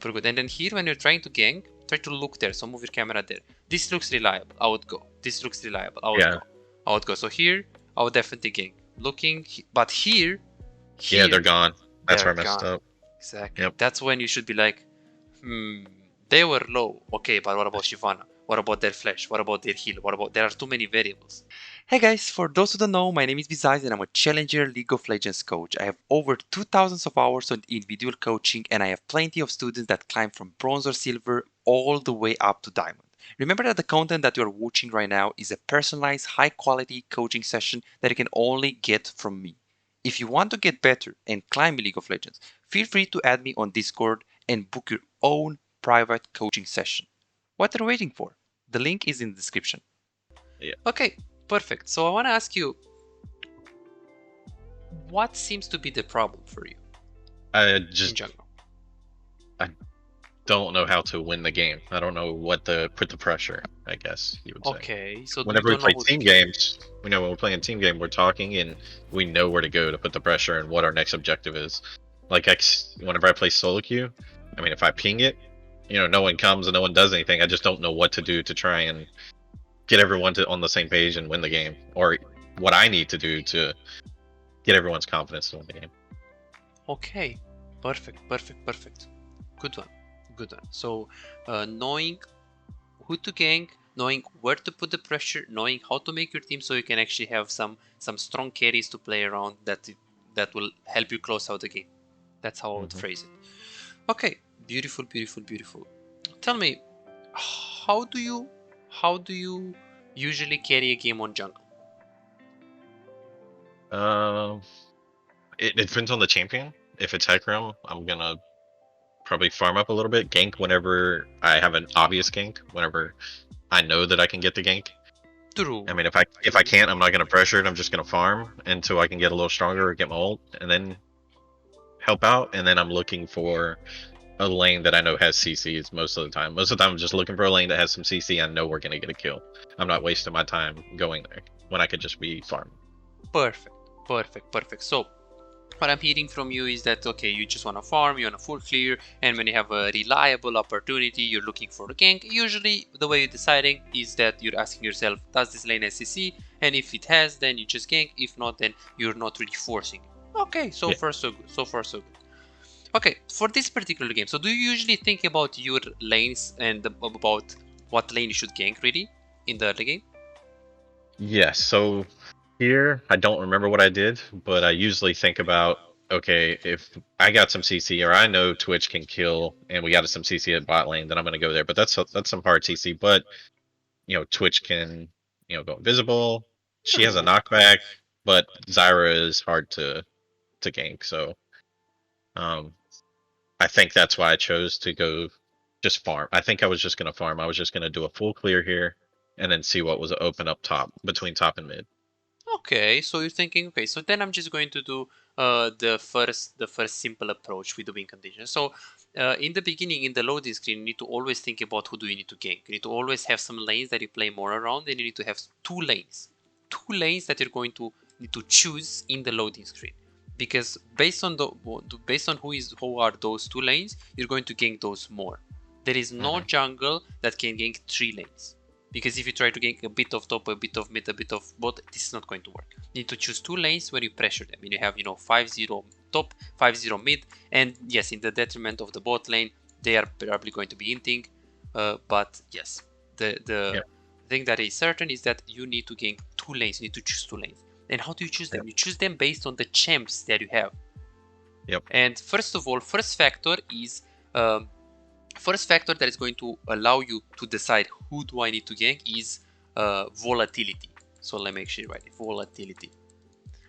Super good. And then here, when you're trying to gank, try to look there. So move your camera there. This looks reliable. I would go. This looks reliable. I would go. I would go. So here, I would definitely gank. Looking, but here, yeah, they're gone. That's where I messed up. Exactly. Yep. That's when you should be like, they were low. Okay, but what about Shyvana? What about their flash? What about their heal? What about... There are too many variables. Hey guys, for those who don't know, my name is Bizyze and I'm a Challanger League of Legends coach. I have over 2,000 of hours on individual coaching and I have plenty of students that climb from bronze or silver all the way up to diamond. Remember that the content that you are watching right now is a personalized, high-quality coaching session that you can only get from me. If you want to get better and climb League of Legends, feel free to add me on Discord and book your own private coaching session. What are you waiting for? The link is in the description. Yeah. Okay, perfect. So I want to ask you, what seems to be the problem for you? In jungle? I don't know how to win the game. I don't know what to put the pressure, I guess you would say. Okay, so whenever we play team games, we know when we're playing team game, we're talking and we know where to go to put the pressure and what our next objective is. Like whenever I play SoloQ, I mean, if I ping it, you know, no one comes and no one does anything. I just don't know what to do to try and get everyone on the same page and win the game, or what I need to do to get everyone's confidence to win the game. Okay, perfect. Good one. So knowing who to gank, knowing where to put the pressure, knowing how to make your team so you can actually have some strong carries to play around that will help you close out the game. That's how I would phrase it. Okay, beautiful. Tell me, how do you usually carry a game on jungle? It depends on the champion. If it's Hecarim, I'm gonna probably farm up a little bit, gank whenever I have an obvious gank, whenever I know that I can get the gank. True. I mean, if I can't, I'm not gonna pressure it. I'm just gonna farm until I can get a little stronger or get my ult, and then help out. And then I'm looking for a lane that I know has CCs most of the time. Most of the time, I'm just looking for a lane that has some CC. I know we're gonna get a kill. I'm not wasting my time going there when I could just be farming. Perfect. So what I'm hearing from you is that, okay, you just want to farm, you want to full clear, and when you have a reliable opportunity, you're looking for a gank. Usually, the way you're deciding is that you're asking yourself, does this lane have CC? And if it has, then you just gank. If not, then you're not really forcing. Okay, so far so good. Okay, for this particular game, so do you usually think about your lanes and about what lane you should gank, really, in the early game? Yes, so here, I don't remember what I did, but I usually think about, okay, if I got some CC or I know Twitch can kill and we got some CC at bot lane, then I'm going to go there. But that's some hard CC. But, you know, Twitch can, you know, go invisible. She has a knockback, but Zyra is hard to gank. So I think that's why I chose to go just farm. I think I was just going to farm. I was just going to do a full clear here and then see what was open up top, between top and mid. Okay, so you're thinking, okay, so then I'm just going to do the first simple approach with the win condition. So in the beginning, in the loading screen, you need to always think about who do you need to gank. You need to always have some lanes that you play more around, and you need to have two lanes that you're going to need to choose in the loading screen. Because based on who are those two lanes, you're going to gank those more. There is no jungle that can gank 3 lanes. Because if you try to gank a bit of top, a bit of mid, a bit of bot, this is not going to work. You need to choose 2 lanes where you pressure them. And you have, 5-0 top, 5-0 mid. And yes, in the detriment of the bot lane, they are probably going to be inting. But yes, the thing that is certain is that you need to gank 2 lanes. You need to choose 2 lanes. And how do you choose them? You choose them based on the champs that you have. And first of all, first factor that is going to allow you to decide who do I need to gank is volatility. So let me make sure you write it, volatility.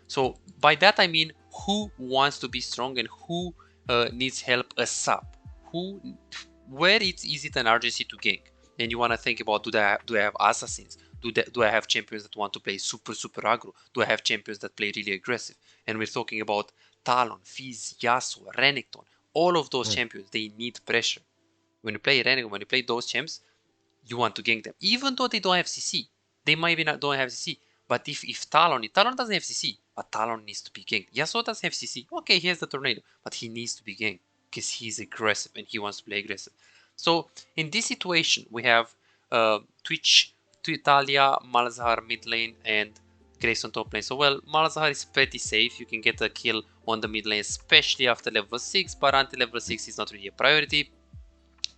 So by that I mean who wants to be strong and who needs help ASAP. Where is it an urgency to gank? And you want to think about, do I have assassins? Do I have champions that want to play super aggro? Do I have champions that play really aggressive? And we're talking about Talon, Fizz, Yasuo, Renekton. All of those champions, they need pressure. When you play Renekton, when you play those champs, you want to gank them. Even though they don't have CC. They might don't have CC. But if Talon doesn't have CC, but Talon needs to be ganked. Yasuo doesn't have CC. Okay, he has the tornado, but he needs to be ganked. because he's aggressive and he wants to play aggressive. So in this situation, we have Twitch, Italia, Malzahar mid lane, and Grace on top lane. So well, Malzahar is pretty safe. You can get a kill on the mid lane, especially after level 6, but until level 6 is not really a priority.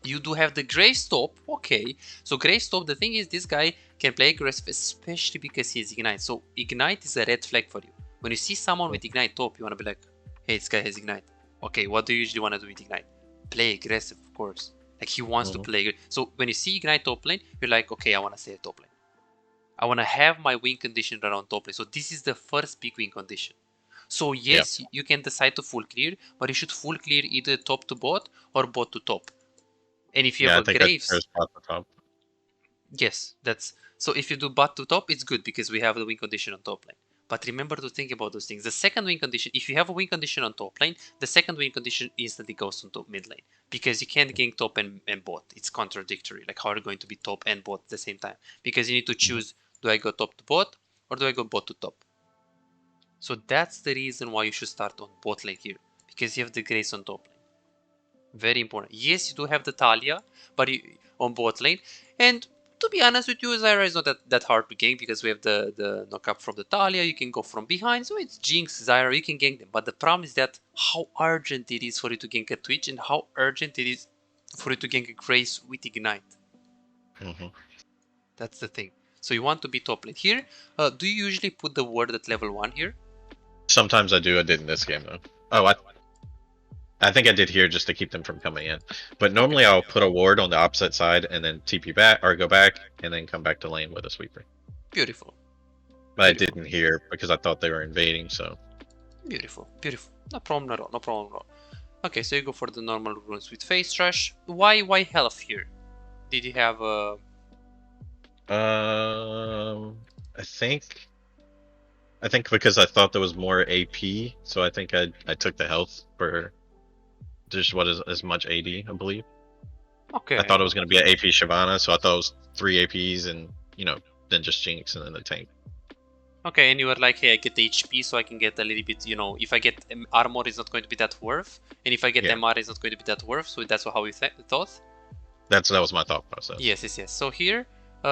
You do have the Grace top, okay. So Grace top, the thing is, this guy can play aggressive, especially because he has Ignite. So Ignite is a red flag for you. When you see someone with Ignite top, you want to be like, hey, this guy has Ignite. Okay, what do you usually want to do with Ignite? Play aggressive, of course. Like, he wants to play. So when you see Ignite top lane, you're like, okay, I want to stay at top lane. I want to have my win condition around top lane. So this is the first big win condition. So yes, you can decide to full clear, but you should full clear either top to bot or bot to top. And if you have I a think that's Graves, spot the top. yes, that's so. If you do bot to top, it's good because we have the win condition on top lane. But remember to think about those things. The second win condition, if you have a win condition on top lane, the second win condition instantly goes on top mid lane because you can't gank top and bot. It's contradictory. Like, how are you going to be top and bot at the same time? Because you need to choose: do I go top to bot or do I go bot to top? So that's the reason why you should start on bot lane here, because you have the Grace on top lane. Very important. Yes, you do have the Talia, but on bot lane. And to be honest with you, Zyra is not that hard to gank because we have the knock-up from the Talia. You can go from behind. So it's Jinx, Zyra, you can gank them. But the problem is that how urgent it is for you to gank a Twitch and how urgent it is for you to gank a Grace with Ignite. That's the thing. So you want to be top lane. Here, do you usually put the ward at level 1 here? Sometimes I do. I did in this game though. Oh, I think I did here just to keep them from coming in. But normally I'll put a ward on the opposite side and then TP back or go back and then come back to lane with a sweeper. Beautiful. But I didn't here because I thought they were invading. So beautiful, beautiful. No problem at all. No problem at all. Okay, so you go for the normal runes with face rush. Why health here? Did you have a? I think because I thought there was more AP, so I think I took the health for just what is as much AD, I believe. Okay. I thought it was going to be an AP Shyvana, so I thought it was 3 APs and then just Jinx and then the tank. Okay, and you were like, hey, I get the HP, so I can get a little bit, if I get armor, it's not going to be that worth, and if I get MR, it's not going to be that worth. So that's how we thought. That was my thought process. Yes. So here,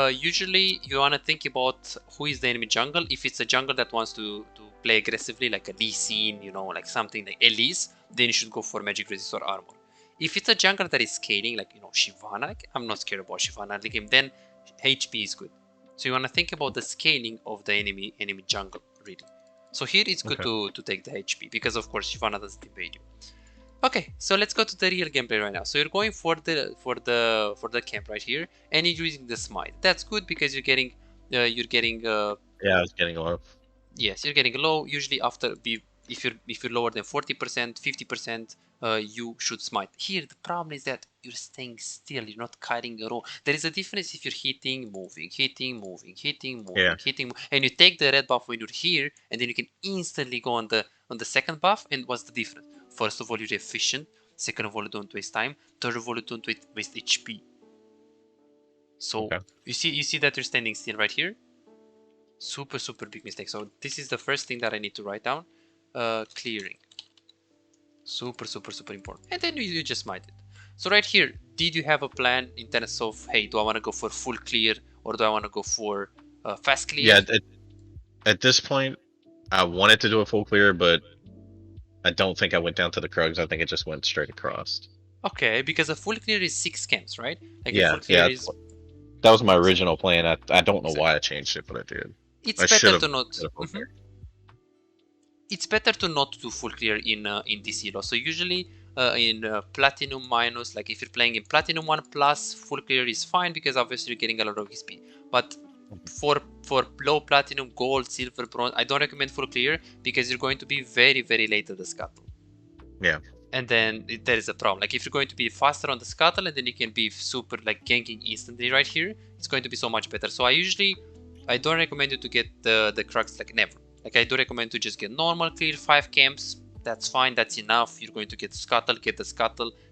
usually you want to think about who is the enemy jungle. If it's a jungle that wants to play aggressively, like a Lee Sin, like something like Elise, then you should go for magic resist or armor. If it's a jungle that is scaling, like Shyvana, like, I'm not scared about Shyvana the game, then HP is good. So you want to think about the scaling of the enemy jungle, really. So here it's good to take the HP because of course Shyvana doesn't invade you. Okay, so let's go to the real gameplay right now. So you're going for the camp right here, and you're using the smite. That's good because you're getting yeah, I was getting low. Yes, you're getting low. Usually after if you're lower than 40%, 50%, you should smite. Here the problem is that you're staying still. You're not cutting a row. There is a difference if you're hitting, moving, and you take the red buff when you're here, and then you can instantly go on the second buff. And what's the difference? First of all, you're efficient. Second of all, you don't waste time. Third of all, you don't waste HP. So you see that you're standing still right here. Super big mistake. So this is the first thing that I need to write down. Clearing. Super important. And then you just smite it. So right here, did you have a plan in terms of, hey, do I want to go for full clear or do I want to go for fast clear? Yeah, at this point, I wanted to do a full clear, but I don't think I went down to the Krugs. I think it just went straight across. Okay, because a full clear is 6 camps, right? Like that was my original plan. I don't know why I changed it, but I did. It's better to not. It's better to not do full clear in this elo. So usually in Platinum minus, like if you're playing in Platinum 1 plus, full clear is fine because obviously you're getting a lot of XP. But for low Platinum, Gold, Silver, Bronze, I don't recommend full clear because you're going to be very late at the scuttle. Yeah. And then there is a problem. Like if you're going to be faster on the scuttle and then you can be super like ganking instantly right here, it's going to be so much better. So I don't recommend you to get the Krugs, like never. Like I do recommend to just get normal clear 5 camps. That's fine, that's enough. You're going to get the scuttle.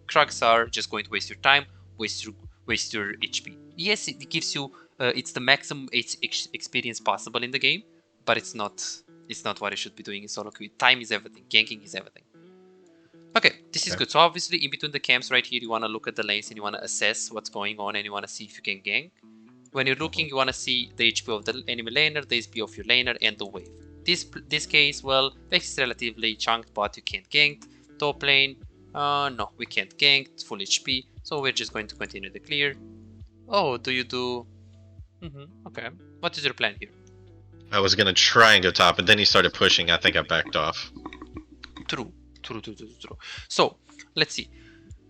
Krugs are just going to waste your time, waste your HP. Yes, it gives you it's the maximum experience possible in the game, but it's not what you should be doing in SoloQ. Time is everything. Ganking is everything. Okay, this is Okay. good. So obviously in between the camps right here, you want to look at the lanes and you want to assess what's going on and you want to see if you can gank. When you're looking, you want to see the HP of the enemy laner, the HP of your laner, and the wave. This case, well, Vex is relatively chunked, but you can't gank. Top lane, no, we can't gank, it's full HP, so we're just going to continue the clear. Oh, do you do... okay. What is your plan here? I was gonna try and go top, and then he started pushing. I think I backed off. True. So, let's see.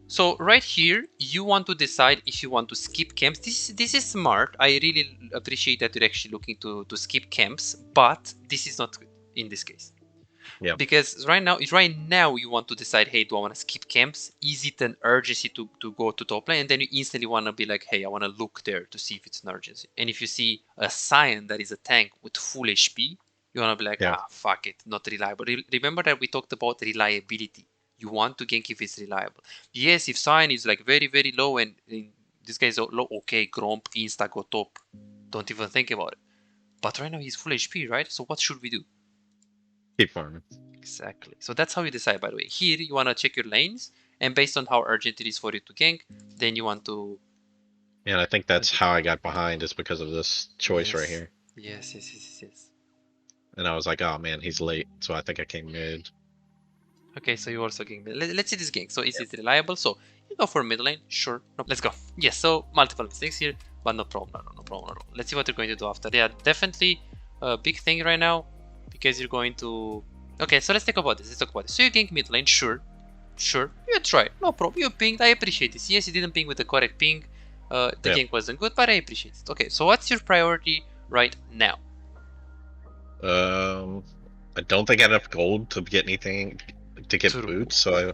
So right here, you want to decide if you want to skip camps. This is smart. I really appreciate that you're actually looking to skip camps, but this is not good in this case. Yeah. Because right now you want to decide, hey, do I want to skip camps? Is it an urgency to go to top lane? And then you instantly want to be like, hey, I want to look there to see if it's an urgency. And if you see a Scion that is a tank with full HP, you want to be like, fuck it, not reliable. Remember that we talked about reliability. You want to gank if it's reliable. Yes, if Scion is like very, very low and this guy is low, okay, Gromp, insta, go top. Don't even think about it. But right now he's full HP, right? So what should we do? Keep farming. Exactly. So that's how you decide, by the way. Here, you want to check your lanes, and based on how urgent it is for you to gank, then you want to... And I think that's how I got behind, is because of this choice right here. Yes. And I was like, oh man, he's late, so I think I came mid. Okay, so you also gank. Let's see this gank. So is it reliable? So you go for mid lane, sure. No, let's go. Yes, so multiple mistakes here, but no problem, no problem at all. Let's see what you're going to do after. Yeah, definitely a big thing right now, because you're going to... Okay, so let's talk about this. So you gank mid lane, sure. You try, no problem. You pinged, I appreciate this. Yes, you didn't ping with the correct ping. The gank wasn't good, but I appreciate it. Okay, so what's your priority right now? I don't think I had enough gold to get anything to get boots, so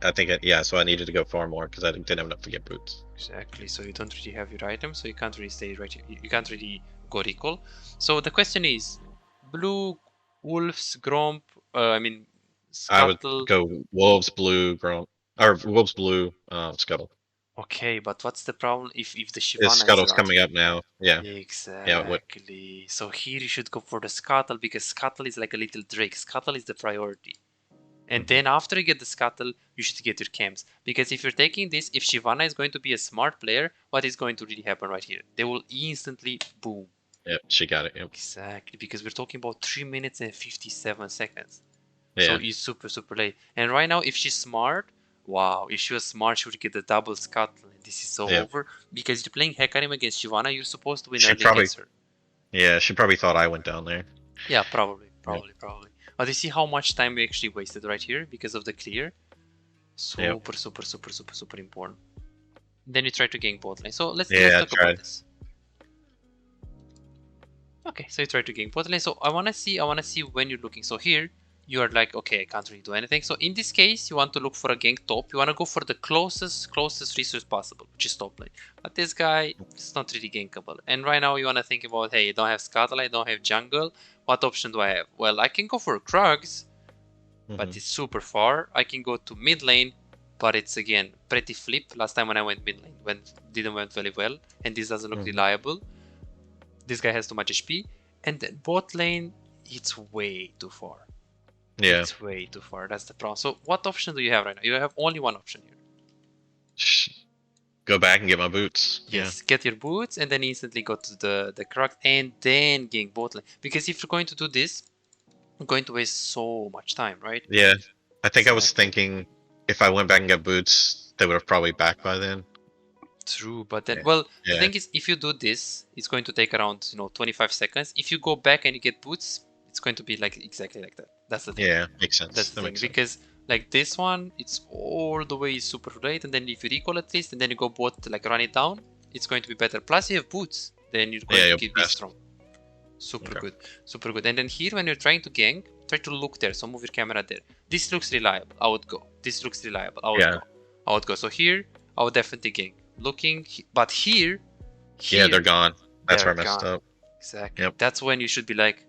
I think so I needed to go far more because I didn't have enough to get boots. Exactly. So you don't really have your items, so you can't really stay right here. You can't really go recall. So the question is, blue, wolves, gromp. I mean, scuttle. I would go wolves, blue, gromp, or wolves, blue, scuttle. Okay, but what's the problem if the His Shyvana scuttle's is around? coming up now. Yeah. Exactly. Yeah, so here you should go for the scuttle because scuttle is like a little Drake. Scuttle is the priority. And then after you get the scuttle, you should get your camps. Because if you're taking this, if Shyvana is going to be a smart player, what is going to really happen right here? They will instantly boom. Yep, she got it. Yep. Exactly, because we're talking about 3 minutes and 57 seconds. Yeah. So it's super late. And right now, if she's smart, wow, if she was smart, she would get the double scuttle. And this is so over. Because you're playing Hecarim against Shyvana, you're supposed to win early against her. Yeah, she probably thought I went down there. Yeah, probably. But you see how much time we actually wasted right here because of the clear? Super important. Then you try to gank bot lane. So let's talk about this. Okay, so you try to gank bot lane. So I wanna see when you're looking. So here you are like, okay, I can't really do anything. So in this case, you want to look for a gank top. You wanna go for the closest resource possible, which is top lane. But this guy is not really gankable. And right now you wanna think about, hey, I don't have scuttle, I don't have jungle. What option do I have? Well, I can go for Krugs, but it's super far. I can go to mid lane, but it's again pretty flip. Last time when I went mid lane, didn't went very well, and this doesn't look reliable. This guy has too much HP, and then bot lane, it's way too far. Yeah, it's way too far. That's the problem. So what option do you have right now? You have only one option here. Go back and get my boots. Yes, get your boots, and then instantly go to the Krug, and then gank bot lane. Because if you're going to do this, I'm going to waste so much time, right? Yeah, I think I was thinking if I went back and got boots, they would have probably back by then. True, but then, the thing is, if you do this, it's going to take around 25 seconds. If you go back and you get boots, it's going to be like exactly like that. That's the thing. Yeah, makes sense. That's the thing, because like this one, it's all the way super late, and then if you recall at least, and then you go bot, like run it down, it's going to be better. Plus you have boots, then you're going to keep this strong. Super good. And then here, when you're trying to gank, try to look there. So move your camera there. This looks reliable. I would go. This looks reliable. I would go. So here, I would definitely gank. Looking, but here, yeah, they're gone. That's where I messed up. Exactly. Yep. That's when you should be like,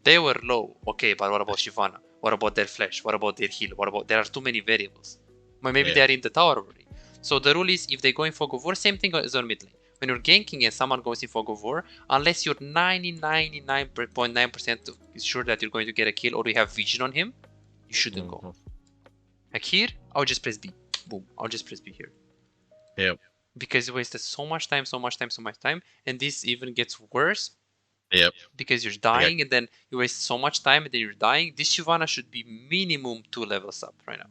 they were low. Okay, but what about Shyvana? What about their flash? What about their heal? What about... There are too many variables. Maybe they are in the tower already. So the rule is, if they go in fog of war, same thing as on mid lane. When you're ganking and someone goes in fog of war, unless you're 99.9% sure that you're going to get a kill or you have vision on him, you shouldn't go. Like here, I'll just press B. Boom. I'll just press B here. Yep. Because you wasted so much time, so much time, so much time. And this even gets worse. Yep. Because you're dying and then you waste so much time and then you're dying. This Shyvana should be minimum 2 levels up right now.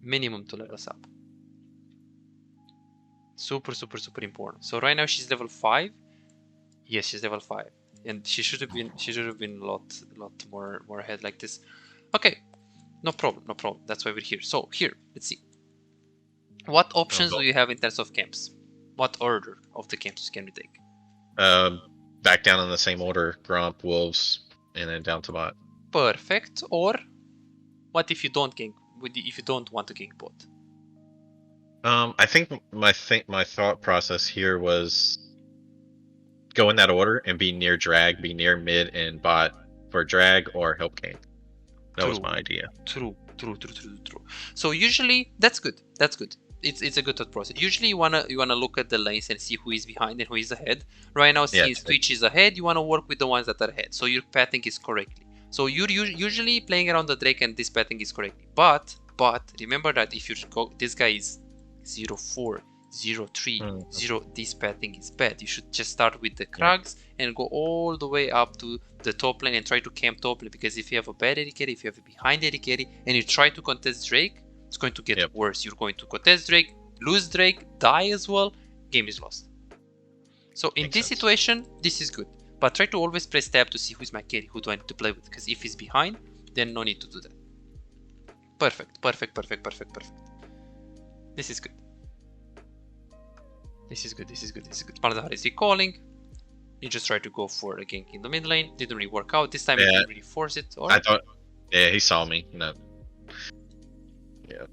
Minimum 2 levels up. Super, super, super important. So right now she's level 5. Yes, she's level 5. And she should have been a lot more ahead like this. Okay. No problem, no problem. That's why we're here. So here, let's see. What options do you have in terms of camps? What order of the camps can we take? Back down in the same order: Gromp, Wolves, and then down to bot. Perfect. Or what if you don't gank? If you don't want to gank bot? I think my thought process here was go in that order and be near drag, be near mid and bot for drag or help gank. That was my idea. True. So usually that's good. That's good. It's a good thought process. Usually you wanna look at the lanes and see who is behind and who is ahead. Right now, since Twitch is ahead, you wanna work with the ones that are ahead. So your pathing is correctly. So you're usually playing around the Drake and this pathing is correctly. But remember that if you go, this guy is 0-4, 0-3, 0. This pathing is bad. You should just start with the Krugs and go all the way up to the top lane and try to camp top lane. Because if you have a bad AD carry, if you have a behind AD carry, and you try to contest Drake, it's going to get worse. You're going to contest Drake, lose Drake, die as well. Game is lost. So in this situation, this is good. But try to always press tab to see who's my carry, who do I need to play with. Because if he's behind, then no need to do that. Perfect. This is good. This is good. Malzahar is recalling. You just try to go for a gank in the mid lane. Didn't really work out. This time you didn't really force it. Or... I thought, he saw me. No. Yeah.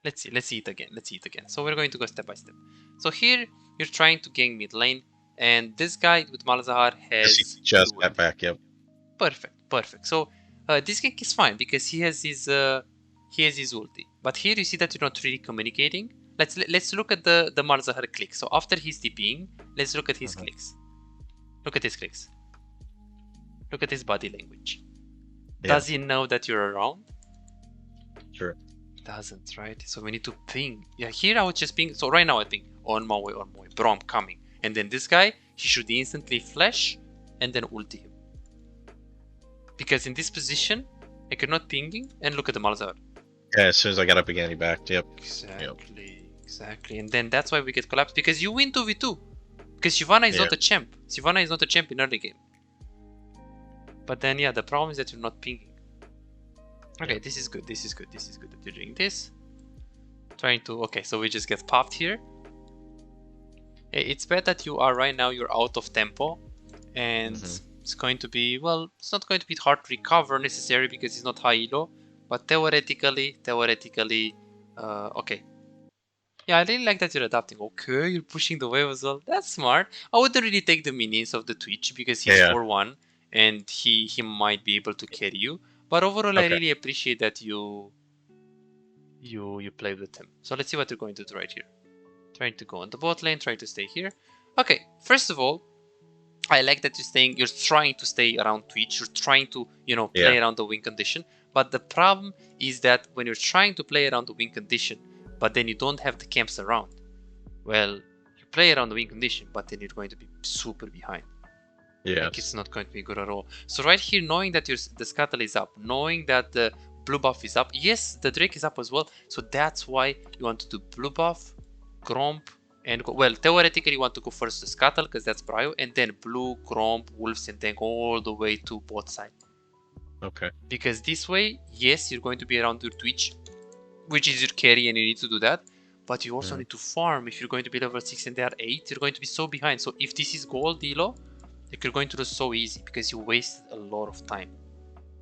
Let's see it again. So we're going to go step by step. So here you're trying to gank mid lane, and this guy with Malzahar has just got back. Yep. Perfect. So this gank is fine because he has his ulti. But here you see that you're not really communicating. Let's look at the Malzahar click. So after he's TPing, let's look at his clicks. Look at his clicks. Look at his body language. Does he know that you're around? Sure. Doesn't, right? So we need to ping. Yeah, here I would just ping. So right now I ping on my way, bro, I'm coming. And then this guy, he should instantly flash and then ulti him. Because in this position, I could not pinging and look at the Malzahar. Yeah, as soon as I got up again, he backed. Yep. Exactly. And then that's why we get collapsed, because you win 2v2. Because Shyvana is not a champ. Shyvana is not a champ in early game. But then, yeah, the problem is that you're not pinging. Okay, this is good that you're doing this. Trying to... Okay, so we just get popped here. It's bad that you are right now, you're out of tempo. And it's going to be... Well, it's not going to be hard to recover necessarily because it's not high elo. But theoretically... Okay. Yeah, I really like that you're adapting. Okay, you're pushing the wave as well. That's smart. I wouldn't really take the minions of the Twitch because he's 4-1 and he might be able to carry you. But overall, I really appreciate that you played with him. So let's see what you're going to do right here. Trying to go on the bot lane, trying to stay here. Okay, first of all, I like that you're trying to stay around Twitch. You're trying to, play around the win condition. But the problem is that when you're trying to play around the win condition, but then you don't have the camps around, well, you play around the win condition, but then you're going to be super behind. Yeah. Like it's not going to be good at all. So right here, knowing that the scuttle is up, knowing that the blue buff is up, yes, the Drake is up as well. So that's why you want to do blue buff, Gromp, and go, well, theoretically you want to go first to scuttle because that's prio, and then blue, Gromp, wolves, and then go all the way to bot side. Okay. Because this way, yes, you're going to be around your Twitch, which is your carry, and you need to do that. But you also need to farm. If you're going to be level 6 and they are 8, you're going to be so behind. So if this is gold elo, like you're going to do so easy because you wasted a lot of time.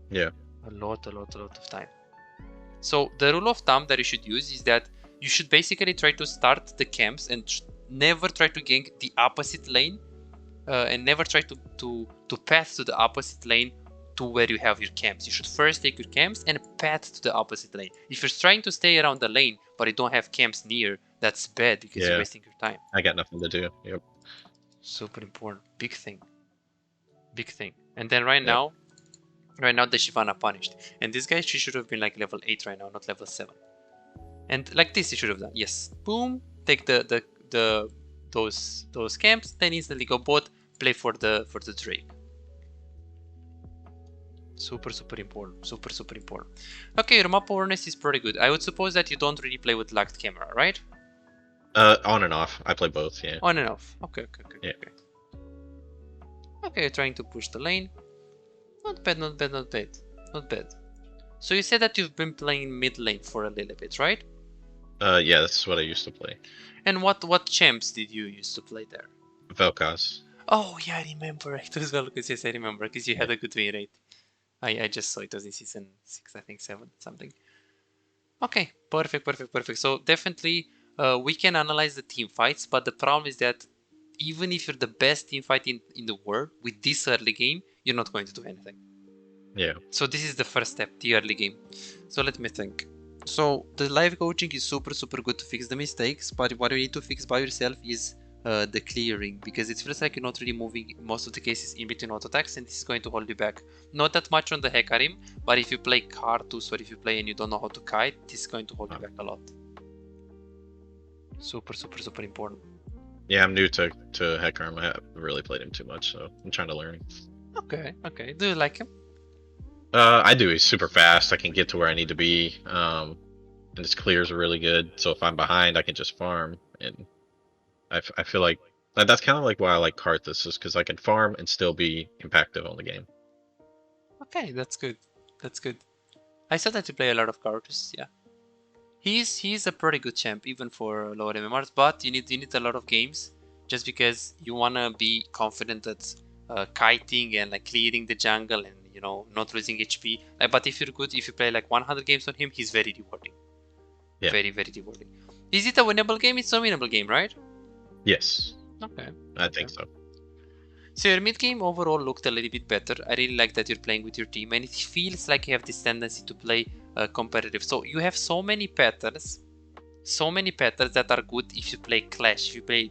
Yeah. A lot of time. So the rule of thumb that you should use is that you should basically try to start the camps and never try to gank the opposite lane, and never try to path to the opposite lane to where you have your camps. You should first take your camps and path to the opposite lane. If you're trying to stay around the lane but you don't have camps near, that's bad because you're wasting your time. I got nothing to do. Yep. Super important. Big thing. And then right now the Shyvana punished. And this guy, she should have been like level 8 right now, not level 7. And like this you should have done. Yes. Boom. Take those camps, then instantly go bot, play for the Drake. Super important. Super important. Okay, your map awareness is pretty good. I would suppose that you don't really play with locked camera, right? On and off. I play both, yeah. On and off. Okay. Yeah. Okay, you're trying to push the lane. Not bad. So you said that you've been playing mid lane for a little bit, right? Yeah, that's what I used to play. And what champs did you used to play there? Vel'Koz. Oh yeah, I remember. It was Vel'Koz. Yes, I remember, because you had a good win rate. I just saw it was in season 6, I think 7, something. Okay, perfect. So definitely we can analyze the team fights, but the problem is that even if you're the best team fight in the world, with this early game, you're not going to do anything. Yeah. So this is the first step, the early game. So let me think. So the live coaching is super good to fix the mistakes, but what you need to fix by yourself is the clearing, because it feels like you're not really moving most of the cases in between auto attacks, and this is going to hold you back. Not that much on the Hecarim, but if you play Karthus or if you play and you don't know how to kite, this is going to hold you back a lot. Super important. Yeah, I'm new to Hecarim. I haven't really played him too much, so I'm trying to learn. Okay. Do you like him? I do. He's super fast. I can get to where I need to be. And his clears are really good. So if I'm behind, I can just farm. And I feel like that's kind of like why I like Karthus, is because I can farm and still be impactful on the game. Okay, that's good. I saw that you play a lot of Karthus. Yeah, he's a pretty good champ even for lower MMRs, but you need a lot of games just because you wanna be confident that kiting and like clearing the jungle and not losing HP. But if you're good, if you play like 100 games on him, he's very rewarding. Yeah. Very rewarding. Is it a winnable game? It's a winnable game, right? Yes. Okay. I think so. So your mid game overall looked a little bit better. I really like that you're playing with your team, and it feels like you have this tendency to play competitive. So you have so many patterns that are good if you play Clash, if you play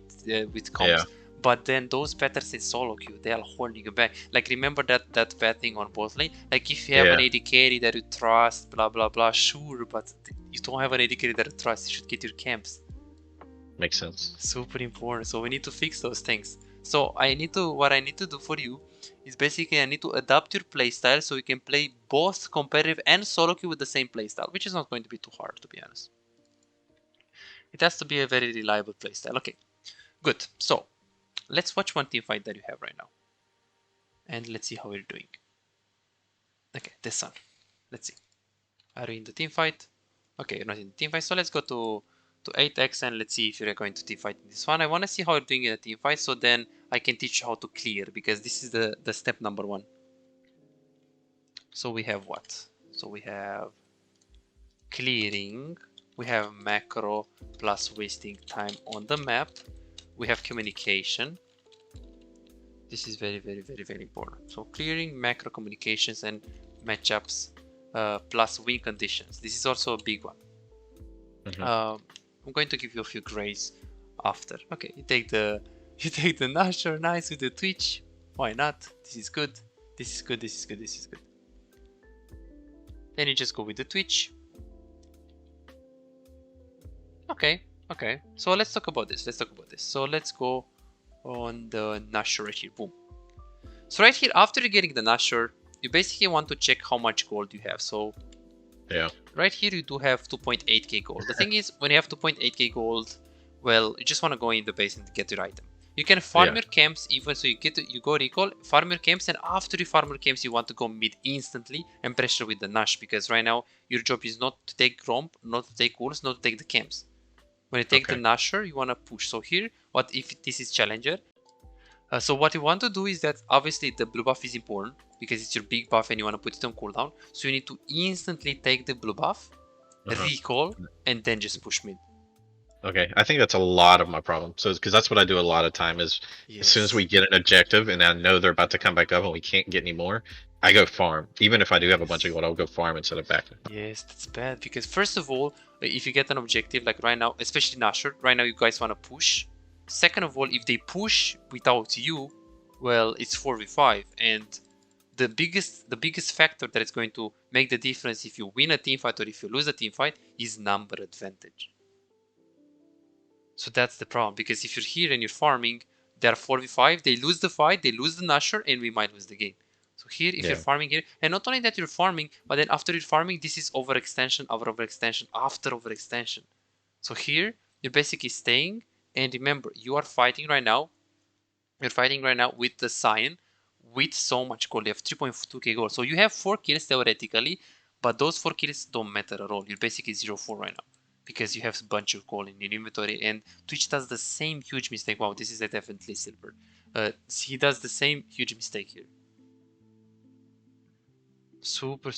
with comps. Yeah. But then those patterns in solo queue, they are holding you back. Like remember that bad thing on bot lane? Like if you have an AD carry that you trust, blah blah blah, sure, but you don't have an AD carry that you trust, you should get your camps. Makes sense. Super important. So we need to fix those things. So what I need to do for you is basically I need to adapt your playstyle so you can play both competitive and solo queue with the same playstyle, which is not going to be too hard, to be honest. It has to be a very reliable playstyle. Okay, good. So let's watch one team fight that you have right now, and let's see how you're doing. Okay, this one. Let's see. Are you in the team fight? Okay, you're not in the team fight. So let's go to 8x and let's see if you're going to team fight in this one. I want to see how you're doing in a team fight, so then I can teach you how to clear, because this is the step number 1. So we have what? So we have clearing, we have macro plus wasting time on the map, we have communication. This is very important. So clearing, macro, communications, and matchups plus win conditions. This is also a big one. I'm going to give you a few grays after. Okay, you take the Nasher, nice, with the Twitch. Why not? This is good. Then you just go with the Twitch. Okay. So let's talk about this. So let's go on the Nasher right here. Boom. So right here, after you're getting the Nasher, you basically want to check how much gold you have. So yeah. Right here you do have 2.8k gold. The thing is, when you have 2.8k gold, well, you just want to go in the base and get your item. You can farm your camps even, so you go recall, farm your camps, and after you farm your camps, you want to go mid instantly and pressure with the Nash, because right now your job is not to take Gromp, not to take walls, not to take the camps. When you take the Nasher, you want to push. So here, what if this is Challanger? So what you want to do is that obviously the blue buff is important because it's your big buff and you want to put it on cooldown. So you need to instantly take the blue buff, recall, and then just push mid. Okay, I think that's a lot of my problem. So because that's what I do a lot of time is as soon as we get an objective and I know they're about to come back up and we can't get any more, I go farm. Even if I do have a bunch of gold, I'll go farm instead of backing. Yes, that's bad because first of all, if you get an objective like right now, especially Nasher, right now you guys want to push. Second of all, if they push without you, well, it's 4v5 and the biggest factor that is going to make the difference if you win a team fight or if you lose a team fight is number advantage. So that's the problem, because if you're here and you're farming, they're 4v5, they lose the fight, they lose the Nusher, and we might lose the game. So here, if you're farming here, and not only that you're farming, but then after you're farming, this is overextension, overextension, after overextension. So here, you're basically staying, and remember, you are fighting right now. You're fighting right now with the Cyan, with so much gold. You have 3.2k gold. So you have 4 kills theoretically, but those 4 kills don't matter at all. You're basically 0-4 right now, because you have a bunch of gold in your inventory, and Twitch does the same huge mistake. Wow, this is definitely silver. He does the same huge mistake here. Super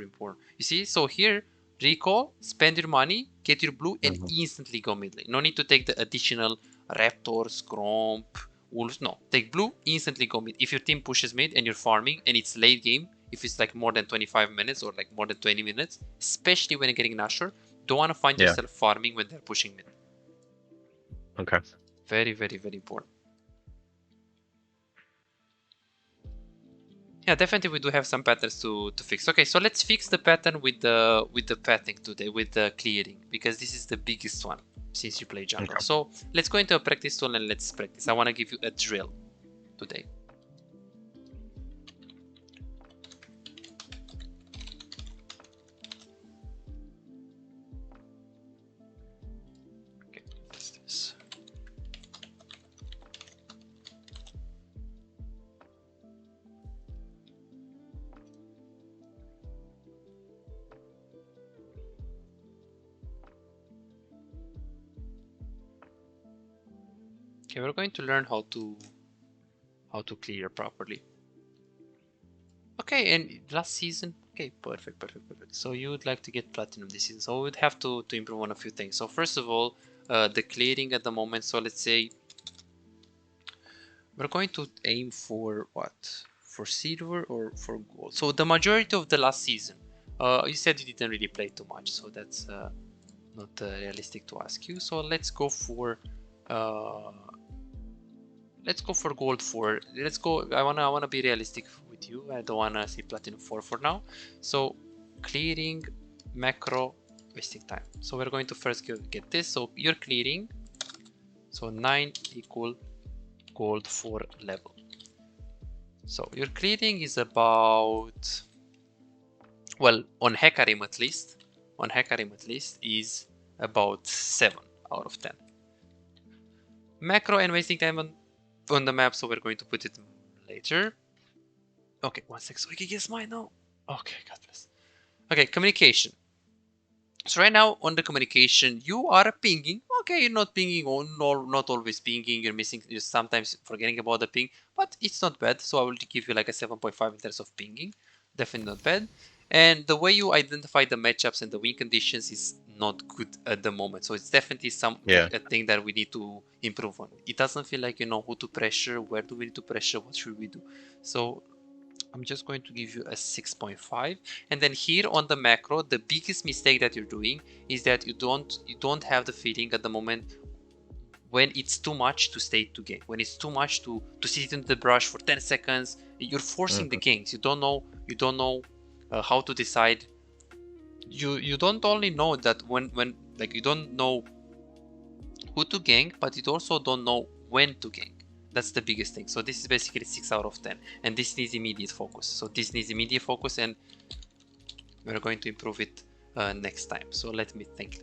important. You see, so here, recall, spend your money, get your blue, and instantly go mid lane. No need to take the additional raptors, gromp, wolves. No, take blue, instantly go mid. If your team pushes mid and you're farming and it's late game, if it's like more than 25 minutes or like more than 20 minutes, especially when you're getting Nashor, don't want to find yourself farming when they're pushing mid. Okay. Very important. Yeah, definitely we do have some patterns to fix. Okay, so let's fix the pattern with the pathing today, with the clearing, because this is the biggest one since you play jungle. Okay. So let's go into a practice tool and let's practice. I want to give you a drill today. Okay, what's this? Okay, we're going to learn how to clear properly. Okay, and last season, okay, perfect. So you would like to get platinum this season, so we would have to improve on a few things. So first of all, the clearing at the moment. So let's say we're going to aim for what? For silver or for gold? So the majority of the last season, you said you didn't really play too much, so that's not realistic to ask you. So let's go for gold 4. Let's go. I wanna be realistic with you. I don't wanna see platinum 4 for now. So clearing, macro, wasting time. So we're going to first get this. So you're clearing. So 9 equal gold 4 level. So your clearing is about, well, on Hecarim at least is about 7 out of 10. Macro and wasting time on the map, so we're going to put it later. Okay, 1 sec, so we can guess mine now. Okay, God bless. Okay, communication. So right now on the communication, you are pinging. Okay, you're not pinging, or not always pinging. You're missing, you're sometimes forgetting about the ping, but it's not bad. So I will give you like a 7.5 in terms of pinging. Definitely not bad. And the way you identify the matchups and the win conditions is not good at the moment. So it's definitely a thing that we need to improve on. It doesn't feel like you know who to pressure, where do we need to pressure, what should we do. So I'm just going to give you a 6.5. And then here on the macro, the biggest mistake that you're doing is that you don't have the feeling at the moment when it's too much to stay to game. When it's too much to sit in the brush for 10 seconds, you're forcing the ganks. You don't know how to decide. You don't only know that when like you don't know who to gank, but you also don't know when to gank. That's the biggest thing. So this is basically 6 out of 10, and this needs immediate focus. So this needs immediate focus, and we're going to improve it next time. So let me think.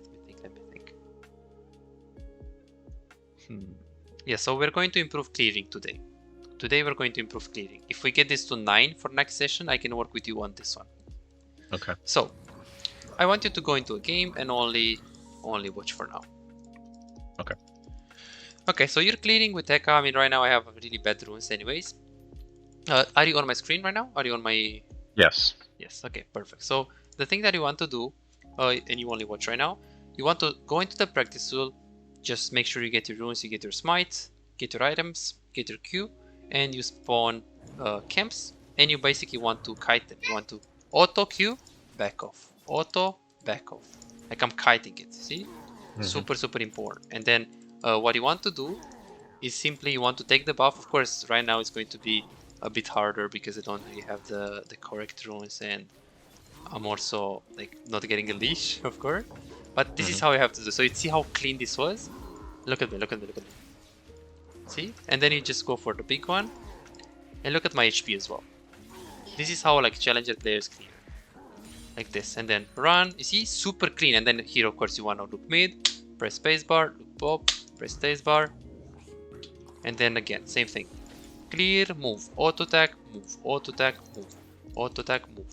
Yeah, so we're going to improve clearing today. Today we're going to improve clearing. If we get this to 9 for next session, I can work with you on this one. Okay. So I want you to go into a game and only watch for now. Okay. Okay, so you're clearing with Heka. I mean, right now I have really bad runes anyways. Are you on my screen right now? Are you on my... Yes. Yes, okay, perfect. So the thing that you want to do, and you only watch right now, you want to go into the practice tool, just make sure you get your runes, you get your smite, get your items, get your Q, and you spawn camps, and you basically want to kite them. You want to auto Q, back off, auto, back off. Like I'm kiting it, see? Super important. And then what you want to do is simply you want to take the buff. Of course, right now it's going to be a bit harder because I don't really have the correct runes, and I'm also like not getting a leash, of course. But this is how you have to do. So you see how clean this was? Look at me, look at me, look at me. See? And then you just go for the big one. And look at my HP as well. This is how like Challenger players clear. Like this. And then run. You see? Super clean. And then here of course you wanna look mid. Press spacebar, look pop, press spacebar. And then again, same thing. Clear, move, auto attack, move, auto attack, move, auto attack, move.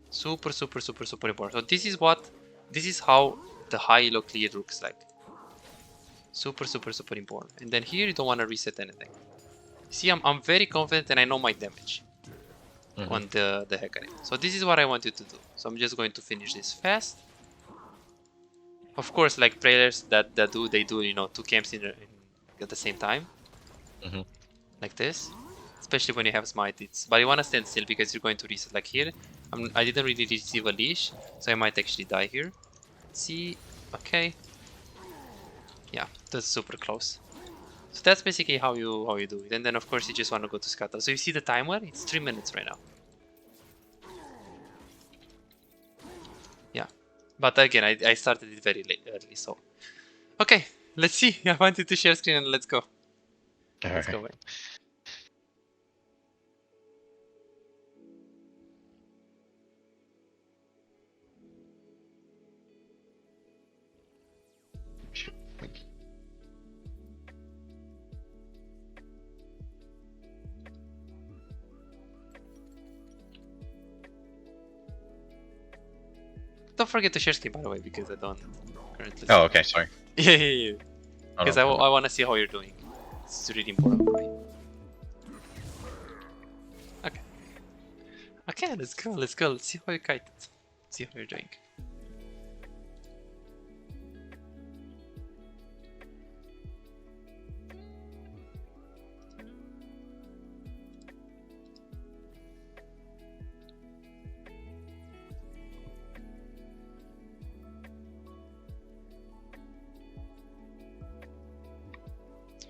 Super, super, super, super important. So this is how the high elo clear looks like. Super, super, super important. And then here you don't want to reset anything. See, I'm very confident and I know my damage on the Hecarim. So this is what I want you to do. So I'm just going to finish this fast. Of course, like players that do, they do, you know, 2 camps at the same time. Like this. Especially when you have smite, but you want to stand still because you're going to reset. Like here, I didn't really receive a leash, so I might actually die here. See, okay, yeah, that's super close. So that's basically how you do it. And then of course you just want to go to scuttle. So you see the timer? It's 3 minutes right now. Yeah, but again, I started it very early, so okay. Let's see. I wanted to share screen and let's go. Let's go. Don't forget to share screen, by the way, because I don't currently. Oh, okay, sorry. Yeah. Because I want to see how you're doing. It's really important for me. Okay. Okay, let's go. Let's go. Let's see how you kite it. See how you're doing.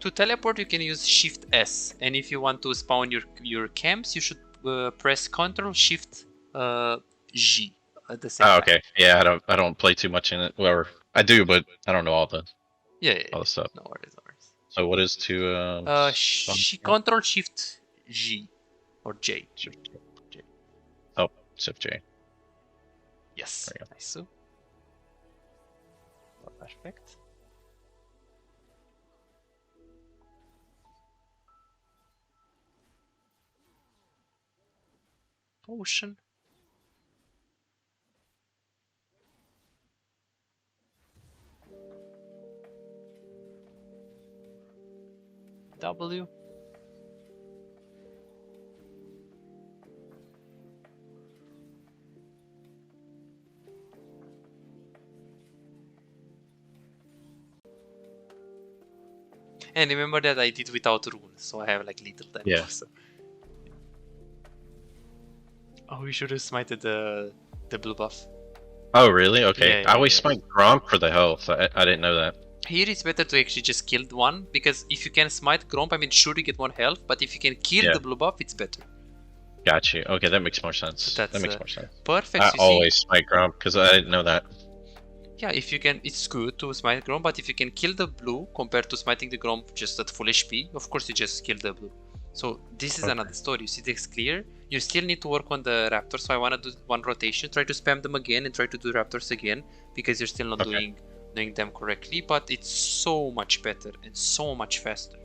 To teleport, you can use Shift S, and if you want to spawn your camps, you should press Ctrl Shift G at the same time. Okay. Yeah, I don't play too much in it. Well, I do, but I don't know all the stuff. No worries, no worries. So what is to Ctrl Shift G or J. Shift J. Oh, Shift J. Yes. Nice. Perfect. Potion. W. And remember that I did without Rune, so I have like little time. Yeah. So. Oh, we should have smited the blue buff. Oh, really? Okay. Yeah, I always smite Gromp for the health. I didn't know that. Here it's better to actually just kill one, because if you can smite Gromp, I mean, sure you get 1 health, but if you can kill the blue buff, it's better. Got you. Okay, that makes more sense. So that makes more sense. Perfect. I always smite Gromp because I didn't know that. Yeah, if you can, it's good to smite Gromp, but if you can kill the blue compared to smiting the Gromp just at full HP, of course you just kill the blue. So this is another story. You see this clear? You still need to work on the Raptors, so I want to do 1 rotation, try to spam them again and try to do Raptors again, because you're still not doing them correctly, but it's so much better and so much faster.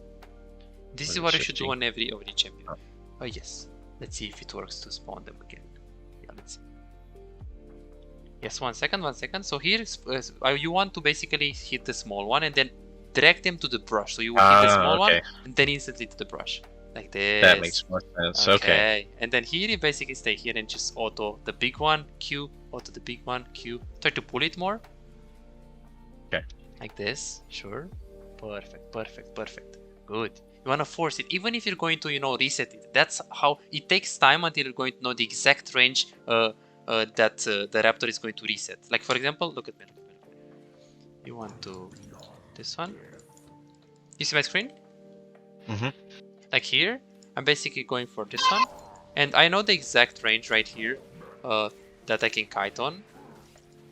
This is what you should do on every champion. Oh yes. Let's see if it works to spawn them again. Yeah, let's see. Yes, 1 second. So here, you want to basically hit the small one and then drag them to the brush. So you will hit the small one and then instantly to the brush. Like this. That makes more sense. Okay. And then here you basically stay here and just auto the big one, Q, auto the big one, Q. Try to pull it more. Okay. Like this. Sure. Perfect. Good. You want to force it, even if you're going to, reset it. That's how it takes time until you're going to know the exact range that the Raptor is going to reset. Like for example, look at me. You want to this one. You see my screen? Mm-hmm. Like here, I'm basically going for this one. And I know the exact range right here that I can kite on.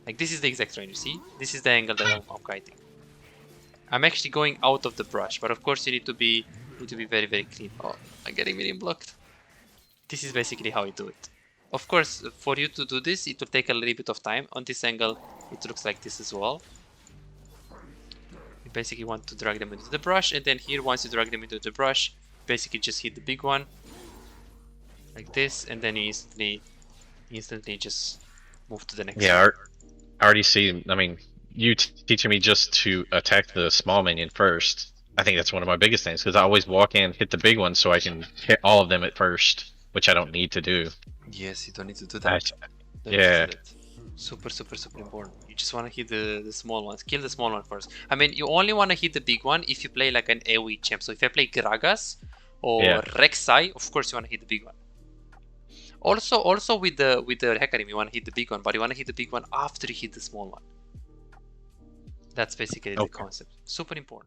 Like this is the exact range, you see? This is the angle that I'm kiting. I'm actually going out of the brush, but of course you need to be very, very clean. Oh, I'm getting medium blocked. This is basically how you do it. Of course, for you to do this, it will take a little bit of time. On this angle, it looks like this as well. You basically want to drag them into the brush, and then here, once you drag them into the brush, basically just hit the big one, like this, and then you instantly just move to the next Yeah, one. I already see. I mean, you teaching me just to attack the small minion first. I think that's one of my biggest things because I always walk in, hit the big one, so I can hit all of them at first, which I don't need to do. Yes, you don't need to do that. Yeah. Super, super, super important. You just want to hit the small ones. Kill the small one first. I mean, you only want to hit the big one if you play like an AoE champ. So if I play Gragas or Rek'Sai, of course you want to hit the big one. Also with the Hecarim, you want to hit the big one, but you want to hit the big one after you hit the small one. That's basically the concept. Super important.